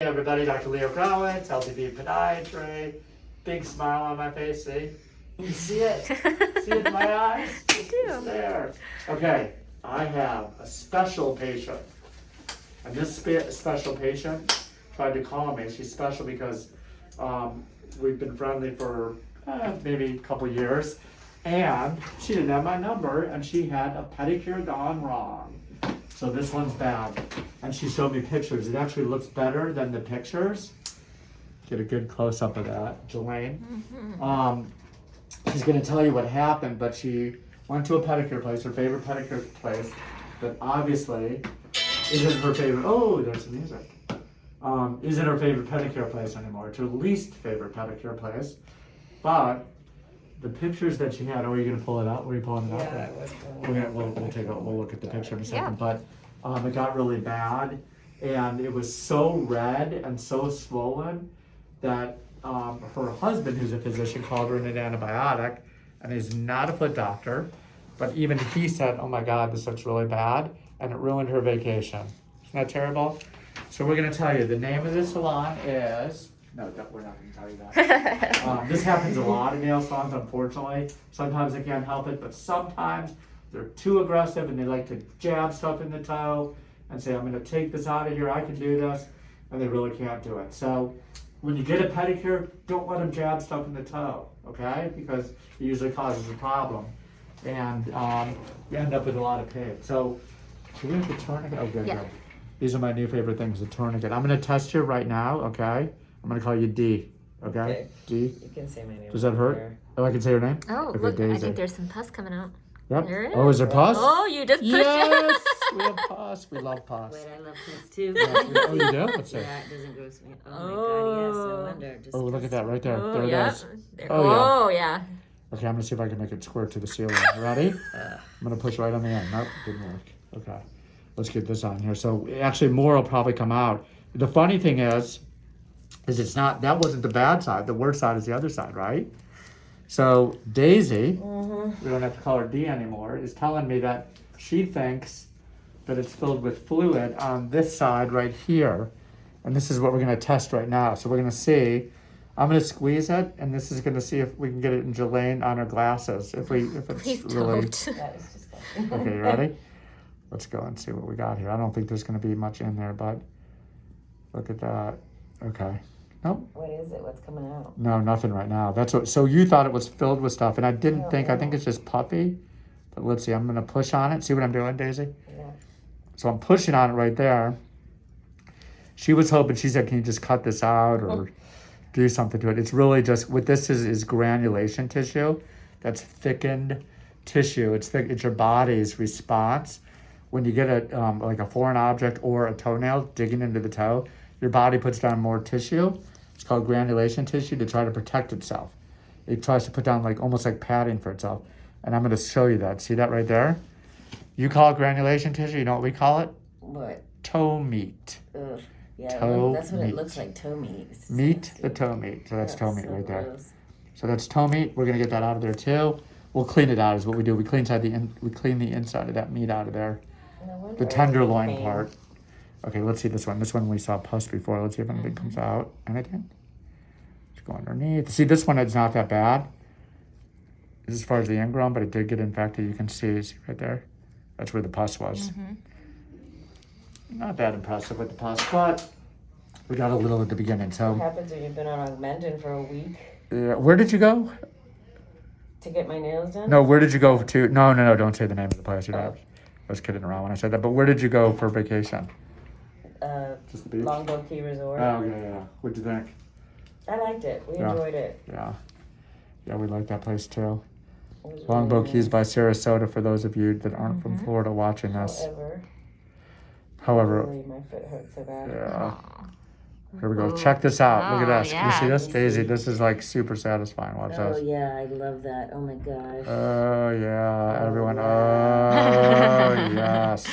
Hey everybody, Dr. Leo Krawetz, Healthy Feet Podiatry. Big smile on my face, see? You see it? See it in my eyes? I do. It's there. Okay, I have a special patient. And this special patient tried to call me. She's special because we've been friendly for maybe a couple years. And she didn't have my number, and she had a pedicure gone wrong. So this one's bad. And she showed me pictures. It actually looks better than the pictures. Get a good close-up of that, Jelaine. She's gonna tell you what happened, but she went to a pedicure place, her favorite pedicure place, that obviously isn't her favorite, oh, there's some music. Isn't her favorite pedicure place anymore. It's her least favorite pedicure place. But the pictures that she had, are you gonna pull it out? Were you pulling it out? Yeah, I was pulling it. We'll look at the picture in a second. Yeah. But it got really bad, and it was so red and so swollen that her husband, who's a physician, called her in an antibiotic, and he's not a foot doctor, but even he said, oh my God, this looks really bad, and it ruined her vacation. Isn't that terrible? So we're gonna tell you, the name of the salon is, no, we're not gonna tell you that. This happens a lot in nail salons, unfortunately. Sometimes they can't help it, but sometimes they're too aggressive and they like to jab stuff in the toe and say, I'm gonna take this out of here, I can do this, and they really can't do it. So when you get a pedicure, don't let them jab stuff in the toe, okay? Because it usually causes a problem. And you end up with a lot of pain. So, do we have the tourniquet? Oh, good, Yeah. good. These are my new favorite things, the tourniquet. I'm gonna test you right now, okay? I'm gonna call you D, okay? Okay. D. You can say my name. Does that hurt? There. Oh, I can say your name? Oh, Okay, look, I Daisy. think there's some pus coming out. Yep. There it Oh, is there pus? Oh, you just pushed Yes! it. We have pus. We love pus. Wait, I love this too. Oh, you do? Let's see. Yeah, it doesn't gross me. Oh my god, yes, no wonder. Oh, look at that right there. Oh, There it yeah. is. There- Oh, yeah. Oh, yeah. Okay, I'm gonna see if I can make it squirt to the ceiling. Ready? I'm gonna push right on the end. Nope, didn't work. Okay, let's get this on here. So actually, more will probably come out. The funny thing is it's not. That wasn't the bad side. The worst side is the other side, right? So Daisy, we don't have to call her D anymore, is telling me that she thinks that it's filled with fluid on this side right here, and this is what we're gonna test right now. So we're gonna see. I'm gonna squeeze it, and this is gonna see if we can get it in Jelaine on her glasses. If it's Please really. don't. That is disgusting. Okay, you ready? Let's go and see what we got here. I don't think there's gonna be much in there, but look at that. Okay. Nope. What is it? What's coming out? No, nothing right now. That's what. So you thought it was filled with stuff, and I didn't think. I think it's just puffy. But let's see. I'm gonna push on it. See what I'm doing, Daisy? Yeah. So I'm pushing on it right there. She was hoping. She said, "Can you just cut this out or do something to it?" It's really just what this is granulation tissue. That's thickened tissue. It's thick. It's your body's response when you get a like a foreign object or a toenail digging into the toe. Your body puts down more tissue. It's called granulation tissue to try to protect itself. It tries to put down like almost like padding for itself. And I'm going to show you that. See that right there? You call it granulation tissue. You know what we call it? What? Toe meat. Ugh. Yeah, Toe that's what meat. it looks like. Toe meat. It's Meat, disgusting. the toe meat. So that's toe meat so right there. gross. So that's toe meat. We're going to get that out of there too. We'll clean it out is what we do. We clean the inside of that meat out of there. No wonder The it's tenderloin pain. part. Okay, let's see this one. This one we saw pus before. Let's see if anything comes out. Anything? Let's go underneath. See, this one is not that bad. This is as far as the ingrown, but it did get infected. You can see right there. That's where the pus was. Not that impressive with the pus, but we got a little at the beginning. What So, happens when you've been on Augmentin for a week where did you go? to get my nails done? No, where did you go to? No, don't say the name of the place. You don't have, I was kidding around when I said that. But where did you go for vacation? Just the beach? Longboat Key Resort. Oh, yeah. What'd you think? I liked it. We Yeah. enjoyed it. Yeah, we like that place too. It was Longboat really Keys by Sarasota for those of you that aren't from Florida watching nice. this. However, However, really, my foot hurts so bad. yeah. Here we go. Check this out. Look at Oh, this. Can you see yeah. this? Daisy, this is like super satisfying. Watch Oh this. yeah, I love that. Oh my gosh. Oh, yeah. Everyone. wow. Oh, yes.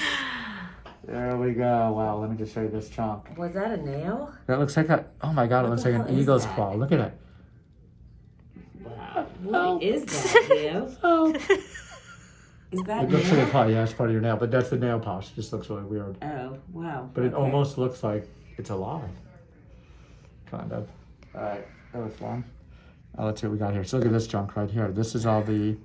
There we go. Wow, let me just show you this chunk. Was that a nail? That looks like a, oh my God, it What looks the like an hell is eagle's that? claw. Look at it. Wow. What is that, Leo? Oh. Is that It looks like a nail? claw. Yeah, it's part of your nail, but that's the nail polish. It just looks really weird. Oh, wow. But it Okay. almost looks like it's alive. kind of. All right, that was fun. Let's see what we got here. So look at this junk right here. This is all the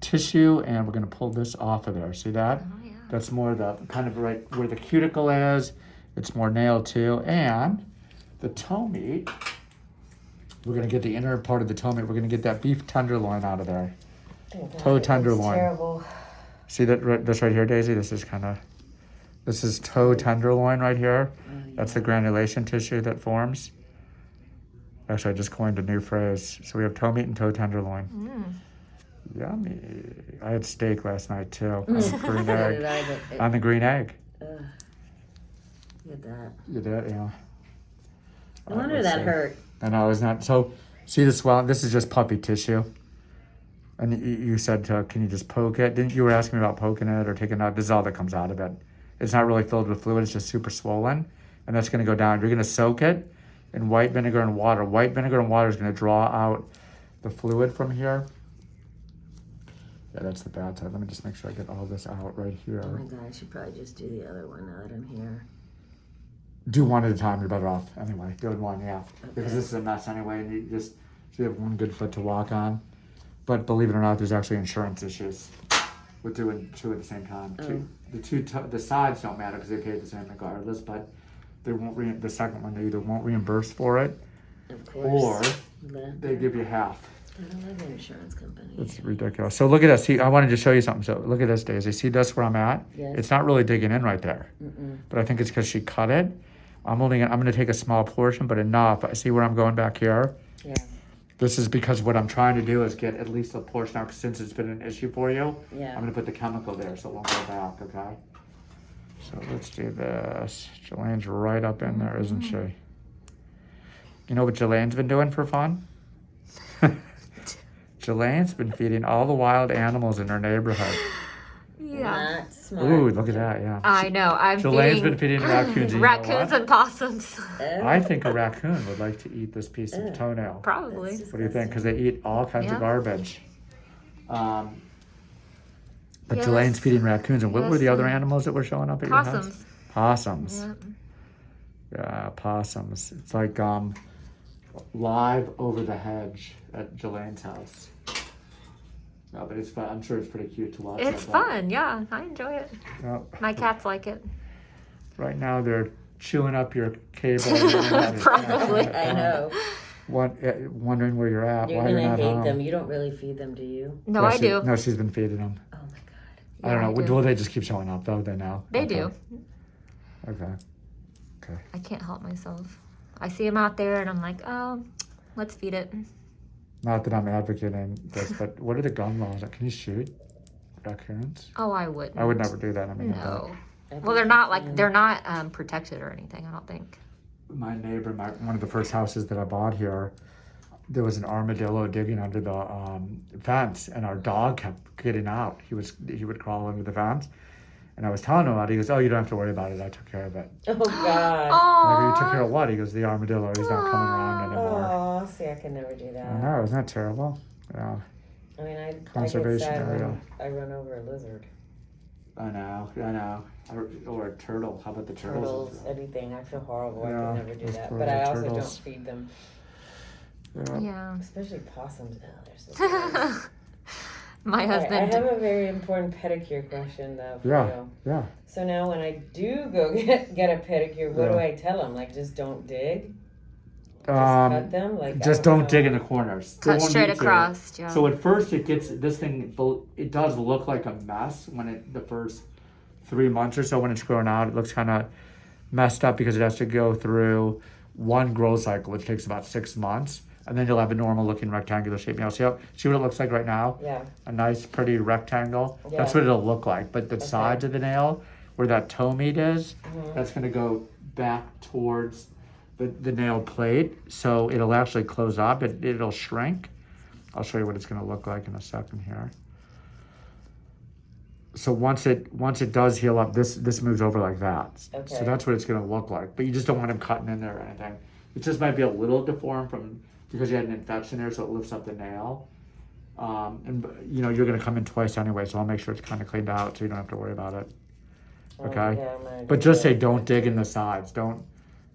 tissue, and we're gonna pull this off of there. See that? Oh, yeah. That's more the kind of right where the cuticle is. It's more nail too, and the toe meat. We're gonna get the inner part of the toe meat. We're gonna get that beef tenderloin out of there. Toe tenderloin. Terrible. See this right here, Daisy? This is toe tenderloin right here. That's the granulation tissue that forms. Actually, I just coined a new phrase. So we have toe meat and toe tenderloin. Yummy. I had steak last night too. On the green egg. On the green egg. Look at that. You did, yeah. No wonder that hurt. I know, it's not. So, see the swelling? This is just puppy tissue. And you said, can you just poke it? You were asking me about poking it or taking it out. This is all that comes out of it. It's not really filled with fluid. It's just super swollen. And that's going to go down. You're going to soak it in white vinegar and water. White vinegar and water is going to draw out the fluid from here. Yeah, that's the bad side. Let me just make sure I get all this out right here. Oh my God, I should probably just do the other one now that I'm here. Do one at a time. You're better off anyway. Do it one, yeah. Okay. Because this is a mess anyway, and you have one good foot to walk on. But believe it or not, there's actually insurance issues with doing two at the same time. The sides don't matter because they pay the same regardless, but they won't. The second one, they either won't reimburse for it, Of course. or they give you half. I don't have an insurance company. It's ridiculous. So look at this. See, I wanted to show you something. So look at this, Daisy. See, that's where I'm at. Yes. It's not really digging in right there, but I think it's because she cut it. I'm going to take a small portion, but enough. I see where I'm going back here. Yeah. This is because what I'm trying to do is get at least a portion out, since it's been an issue for you. Yeah. I'm going to put the chemical there so it won't go back, okay? So let's do this. Jelane's right up in there, isn't she? You know what Jelane's been doing for fun? Jelane's been feeding all the wild animals in her neighborhood. Yeah. Not smart. Ooh, look at that, yeah. I know. I'm Jelane's been feeding feeding raccoons. And you know raccoons what? and possums. I think a raccoon would like to eat this piece of toenail. Probably. What do you think? Because they eat all kinds Yeah. of garbage. But Yes. Jelane's feeding raccoons. And what were Yes, the other and animals that were showing up at your house? Possums. Possums. Yeah. Yeah, possums. It's like live over the hedge at Jelane's house. No, but it's fun. I'm sure it's pretty cute to watch. It's fun. Yeah, I enjoy it. Well, My cats like it. right now they're chewing up your cable. Probably. I know. Wondering where you're at. You're why you're gonna not hate home. them. You don't really feed them, do you? No, Yeah, I do. No, she's been feeding them. Oh my God. I don't Yeah, know. I do. Well, they just keep showing up, though. They know. They Okay. do. Okay. I can't help myself. I see them out there and I'm like, oh, let's feed it. Not that I'm advocating this, but what are the gun laws? Can you shoot raccoons? Oh, I wouldn't. I would never do that. I mean, No. I think Well, they're you not like, can. they're not protected or anything, I don't think. my neighbor, one of the first houses that I bought here, there was an armadillo digging under the fence, and our dog kept getting out. He would crawl under the fence, and I was telling him about it. He goes, "Oh, you don't have to worry about it. I took care of it." Oh God. I go, "You took care Oh, of what?" He goes, "The armadillo. He's not coming around anymore." Oh, see, I could never do I that. know, isn't that terrible? Yeah, I mean, I get Conservation sad area. when I run over a lizard. I know. Or a turtle. How about the turtles? Turtles, anything. I feel horrible. Yeah, I could never do those that. poor But I little also turtles. don't feed them. Yeah. yeah. Especially possums. Oh, they're so gross. My All right, I husband. have a very important pedicure question though for Yeah. you. Yeah. So now when I do go get a pedicure, what do Yeah. I tell them? Like just don't dig? Just cut them? Like Just I don't know. dig in the corners. They Cut won't straight need to. across, yeah. So at first it does look like a mess when the first 3 months or so when it's grown out. It looks kind of messed up because it has to go through one growth cycle, which takes about 6 months. And then you'll have a normal looking rectangular shape. See what it looks like right now? Yeah. A nice pretty rectangle. Yeah. That's what it'll look like. But the sides of the nail, where that toe meat is, Mhm. that's going to go back towards the nail plate. So it'll actually close up. It'll shrink. I'll show you what it's going to look like in a second here. So once it does heal up, this moves over like that. Okay. So that's what it's going to look like. But you just don't want them cutting in there or anything. It just might be a little deformed because you had an infection there, so it lifts up the nail. And you're going to come in twice anyway, so I'll make sure it's kind of cleaned out so you don't have to worry about it. Okay? Yeah, I'm gonna But do just say that. don't dig in the sides.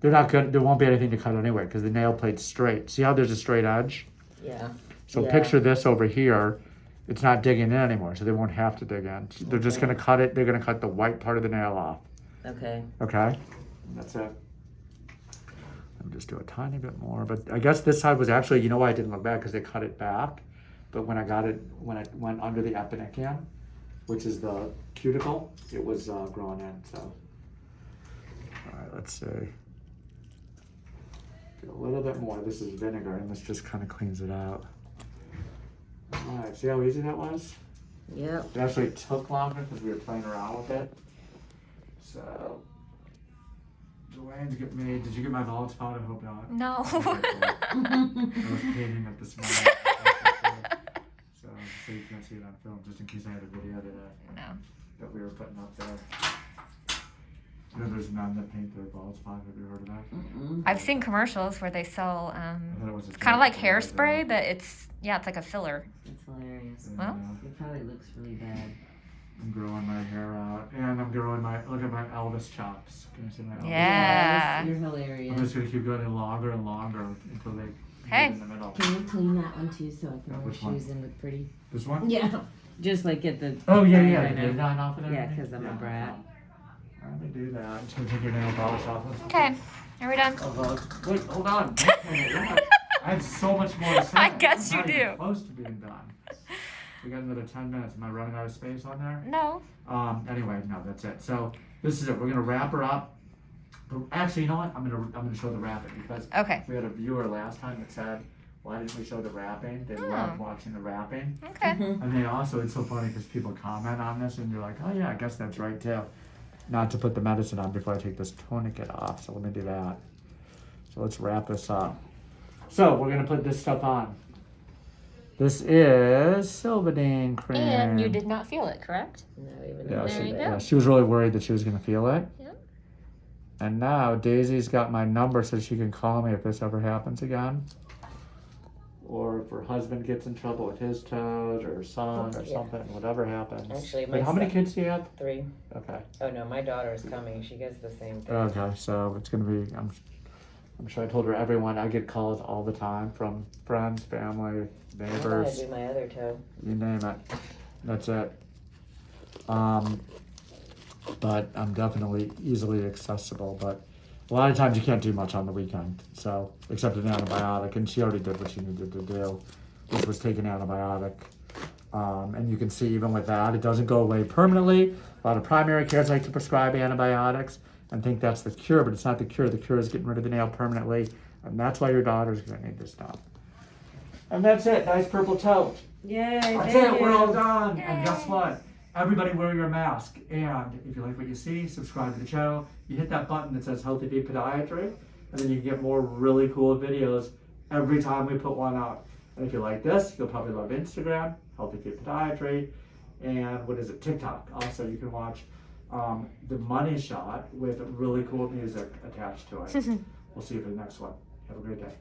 They're not good. There won't be anything to cut anyway because the nail plate's straight. See how there's a straight edge? Yeah. So Yeah. picture this over here. It's not digging in anymore, so they won't have to dig in. They're just Okay. going to cut it. They're going to cut the white part of the nail off. Okay. Okay? That's it. Let me just do a tiny bit more. But I guess this side was actually, you know why I didn't look back? Because they cut it back. But when I got it, when it went under the epinicium, which is the cuticle, it was growing in. So, all right, let's see. Do a little bit more. This is vinegar, and this just kind of cleans it out. All right, see how easy that was? Yep. It actually took longer because we were playing around with it. So, Joanne's get me. Did you get my volage spot? I hope not. No. Okay, cool. I was painting it this morning. So you can't see it on film, just in case I had a video No. that we were putting up there. You know, there's none that paint their bald spot. Have you heard of that? Mm-mm. I've seen commercials where they sell, I thought it was a it's kind of like thing, but, hairspray, but it's like a filler. That's hilarious. Well. It probably looks really bad. I'm growing my hair out, and I'm growing look at my Elvis chops. Can you see my Elvis? Yeah. Yes, you're I'm hilarious. just gonna keep going longer and longer until they Hey. get in the middle. Can you clean that one too so I can Yeah, wear which one? shoes and look pretty? This one? Yeah. Just like get the. Oh yeah, Right, yeah. right, The right. nine off of there. Yeah, 'cause I'm a brat. Let me do that. I'm just gonna take your nail polish off. Okay. Are we done? Wait, hold on. I have so much more to say. I guess I'm you not even do. Close to being done. We got another 10 minutes. Am I running out of space on there? No. Anyway, no, that's it. So this is it. We're gonna wrap her up. But actually, you know what? I'm gonna show the wrapping because Okay. we had a viewer last time that said, "Why didn't we show the wrapping?" They love watching the wrapping. Okay. And they also, it's so funny because people comment on this and you're like, "Oh yeah, I guess that's right too." Not to put the medicine on before I take this tourniquet off. So let me do that. So let's wrap this up. So we're gonna put this stuff on. This is Silvadene cream. And you did not feel it, correct? No, even Yeah, a There little you bit. go. yeah, she was really worried that she was gonna feel it. Yep. And now Daisy's got my number so she can call me if this ever happens again. Or if her husband gets in trouble with his toes or her son or Yeah. something, whatever happens. Actually, Wait, how many kids do you have? 3. Okay. Oh no, my daughter's coming. She gets the same thing. Okay, so it's gonna be. I'm sure I told her everyone. I get calls all the time from friends, family, I gotta neighbors, do my other toe. you name it. That's it. But I'm definitely easily accessible. But a lot of times you can't do much on the weekend. So except an antibiotic, and she already did what she needed to do, which was take an antibiotic. And you can see even with that, it doesn't go away permanently. A lot of primary cares like to prescribe antibiotics and think that's the cure, but it's not the cure. The cure is getting rid of the nail permanently, and that's why your daughter's gonna need this done. And that's it. Nice purple toe. Yay! That's thank it. We're you. all done. And guess what? Everybody wear your mask. And if you like what you see, subscribe to the channel. You hit that button that says Healthy Feet Podiatry, and then you can get more really cool videos every time we put one out. And if you like this, you'll probably love Instagram, Healthy Feet Podiatry, and what is it, TikTok. Also, you can watch the money shot with really cool music attached to it. We'll see you for the next one. Have a great day.